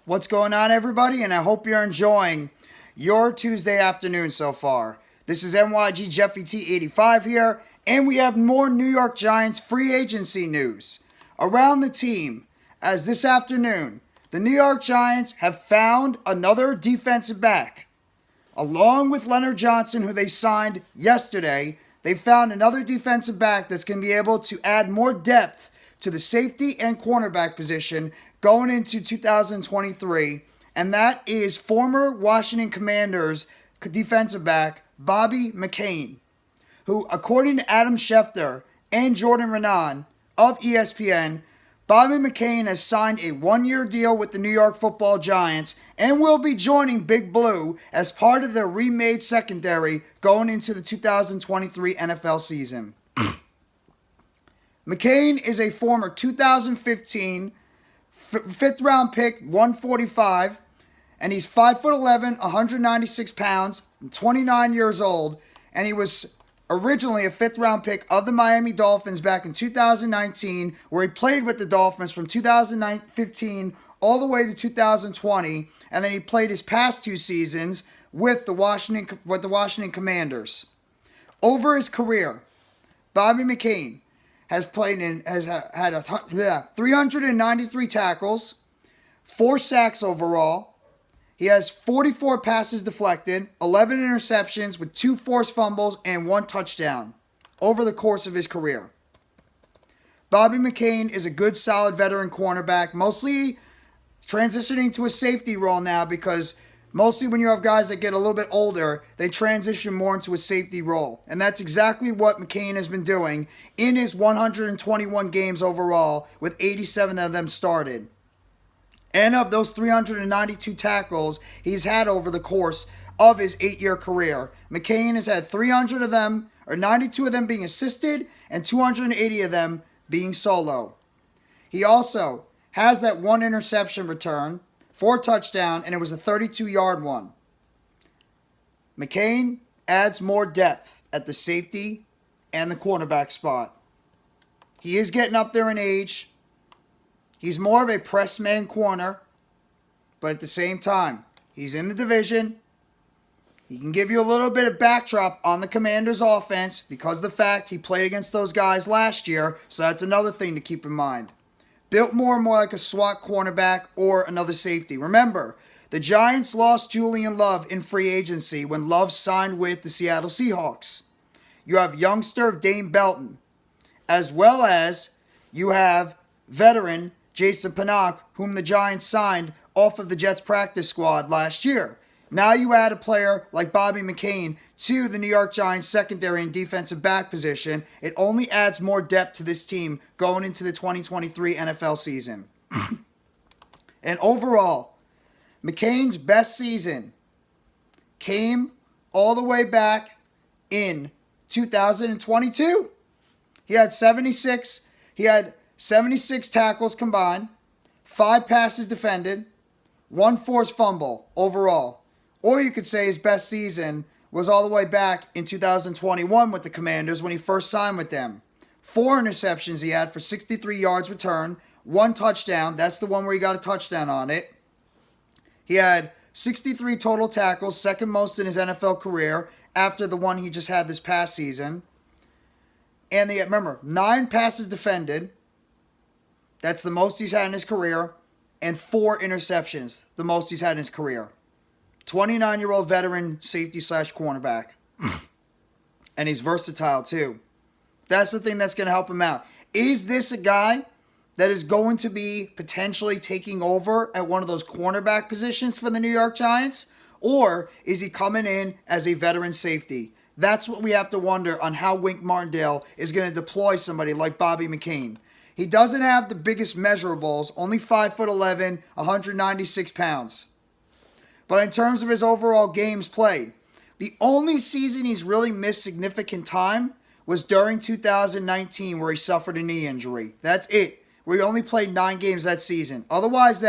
What's going on, everybody? And I hope you're enjoying your Tuesday afternoon so far. This is NYG Jeffy T85 here, and we have more New York Giants free agency news around the team, as this afternoon, the New York Giants have found another defensive back. Along with Leonard Johnson, who they signed yesterday, they found another defensive back that's going to be able to add more depth to the safety and cornerback position going into 2023, and that is former Washington Commanders defensive back Bobby McCain, who, according to Adam Schefter and Jordan Raanan of ESPN, Bobby McCain has signed a one-year deal with the New York Football Giants and will be joining Big Blue as part of their remade secondary going into the 2023 NFL season. McCain is a former 2015 fifth-round pick, 145, and he's 5'11", 196 pounds, 29 years old, and he was originally a fifth-round pick of the Miami Dolphins back in 2019, where he played with the Dolphins from 2015 all the way to 2020, and then he played his past two seasons with the Washington Commanders. Over his career, Bobby McCain has had 393 tackles, 4 sacks overall. He has 44 passes deflected, 11 interceptions with 2 forced fumbles and 1 touchdown over the course of his career. Bobby McCain is a good, solid veteran cornerback, mostly transitioning to a safety role now because mostly when you have guys that get a little bit older, they transition more into a safety role. And that's exactly what McCain has been doing in his 121 games overall, with 87 of them started. And of those 392 tackles he's had over the course of his 8-year career, McCain has had 300 of them, or 92 of them being assisted, and 280 of them being solo. He also has that 1 interception return for a touchdown, and it was a 32-yard one. McCain adds more depth at the safety and the cornerback spot. He is getting up there in age. He's more of a press man corner, but at the same time, he's in the division. He can give you a little bit of backdrop on the Commanders' offense because of the fact he played against those guys last year, so that's another thing to keep in mind. Built more and more like a SWAT cornerback or another safety. Remember, the Giants lost Julian Love in free agency when Love signed with the Seattle Seahawks. You have youngster Dane Belton, as well as you have veteran Jason Pinnock, whom the Giants signed off of the Jets practice squad last year. Now you add a player like Bobby McCain to the New York Giants secondary and defensive back position. It only adds more depth to this team going into the 2023 NFL season. And overall, McCain's best season came all the way back in 2022. He had 76 tackles combined, 5 passes defended, 1 forced fumble overall. Or you could say his best season was all the way back in 2021 with the Commanders when he first signed with them. 4 interceptions he had for 63 yards return, 1 touchdown. That's the one where he got a touchdown on it. He had 63 total tackles, second most in his NFL career after the one he just had this past season. And remember, 9 passes defended. That's the most he's had in his career. And 4 interceptions, the most he's had in his career. 29-year-old veteran safety / cornerback. And he's versatile too. That's the thing that's going to help him out. Is this a guy that is going to be potentially taking over at one of those cornerback positions for the New York Giants? Or is he coming in as a veteran safety? That's what we have to wonder on how Wink Martindale is going to deploy somebody like Bobby McCain. He doesn't have the biggest measurables, only 5'11", 196 pounds. But in terms of his overall games played, the only season he's really missed significant time was during 2019, where he suffered a knee injury. That's it, where he only played 9 games that season. Otherwise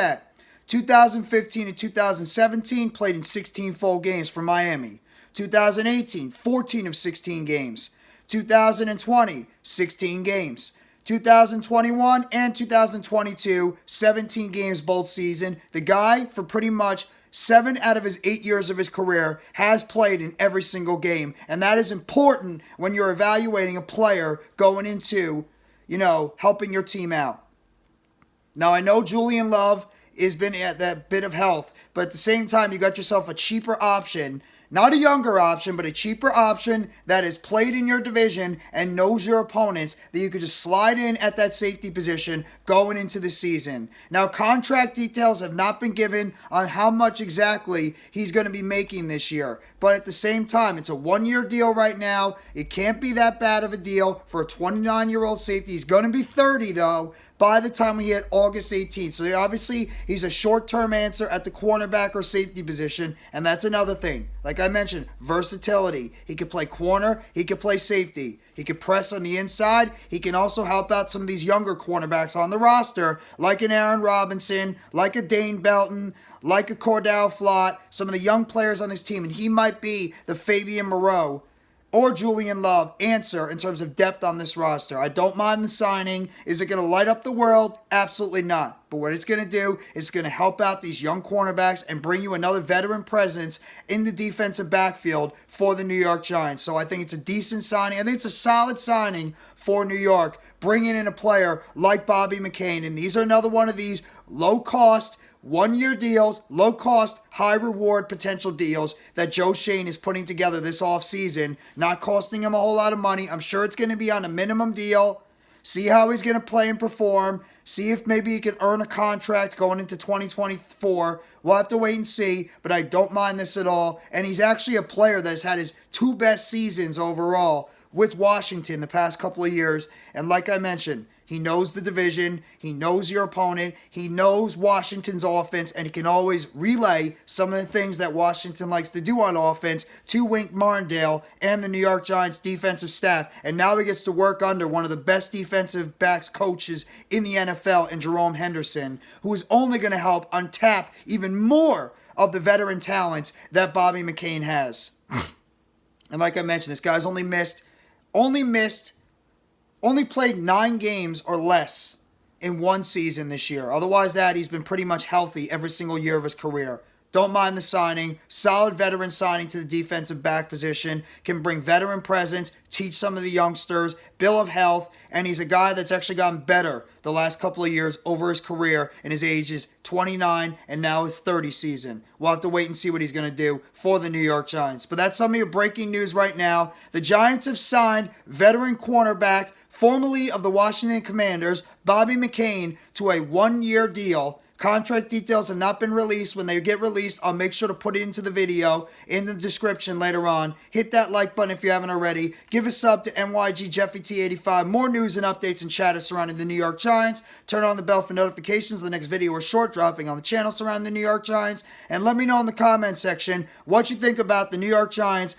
2015 and 2017 played in 16 full games for Miami. 2018, 14 of 16 games. 2020, 16 games. 2021 and 2022, 17 games both season. The guy, for pretty much 7 out of his 8 years of his career, has played in every single game. And that is important when you're evaluating a player going into, helping your team out. Now, I know Julian Love has been at that bit of health, but at the same time, you got yourself a cheaper option. Not a younger option, but a cheaper option that has played in your division and knows your opponents, that you could just slide in at that safety position going into the season. Now, contract details have not been given on how much exactly he's going to be making this year. But at the same time, it's a 1-year deal right now. It can't be that bad of a deal for a 29-year-old safety. He's going to be 30, though, by the time we hit August 18th. So obviously, he's a short-term answer at the cornerback or safety position, and that's another thing. Like I mentioned, versatility. He could play corner, he could play safety. He could press on the inside. He can also help out some of these younger cornerbacks on the roster, like an Aaron Robinson, like a Dane Belton, like a Cordell Flott, some of the young players on this team, and he might be the Fabian Moreau or Julian Love answer in terms of depth on this roster. I don't mind the signing. Is it going to light up the world? Absolutely not. But what it's going to do is it's going to help out these young cornerbacks and bring you another veteran presence in the defensive backfield for the New York Giants. So I think it's a decent signing. I think it's a solid signing for New York, bringing in a player like Bobby McCain. And these are another one of these low-cost, 1-year deals, low-cost, high-reward potential deals that Joe Schoen is putting together this offseason, not costing him a whole lot of money. I'm sure it's going to be on a minimum deal. See how he's going to play and perform. See if maybe he can earn a contract going into 2024. We'll have to wait and see, but I don't mind this at all. And he's actually a player that's had his 2 best seasons overall with Washington the past couple of years. And like I mentioned, he knows the division, he knows your opponent, he knows Washington's offense, and he can always relay some of the things that Washington likes to do on offense to Wink Martindale and the New York Giants defensive staff. And now he gets to work under one of the best defensive backs coaches in the NFL in Jerome Henderson, who is only going to help untap even more of the veteran talents that Bobby McCain has. And like I mentioned, this guy's only played 9 games or less in one season this year. Otherwise that, he's been pretty much healthy every single year of his career. Don't mind the signing. Solid veteran signing to the defensive back position. Can bring veteran presence, teach some of the youngsters, bill of health, and he's a guy that's actually gotten better the last couple of years over his career, and his age is 29 and now his 30 season. We'll have to wait and see what he's going to do for the New York Giants. But that's some of your breaking news right now. The Giants have signed veteran cornerback, formerly of the Washington Commanders, Bobby McCain, to a 1-year deal. Contract details have not been released. When they get released, I'll make sure to put it into the video in the description later on. Hit that like button if you haven't already. Give a sub to NYG Jeffy T85. More news and updates and chatter surrounding the New York Giants. Turn on the bell for notifications of the next video or short dropping on the channel surrounding the New York Giants. And let me know in the comments section what you think about the New York Giants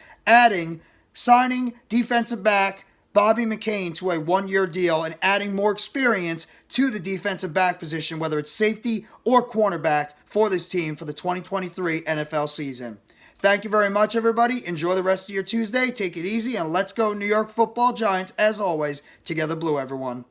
signing defensive back Bobby McCain to a 1-year deal and adding more experience to the defensive back position, whether it's safety or cornerback, for this team for the 2023 NFL season. Thank you very much, everybody. Enjoy the rest of your Tuesday. Take it easy, and let's go New York Football Giants, as always. Together blue, everyone.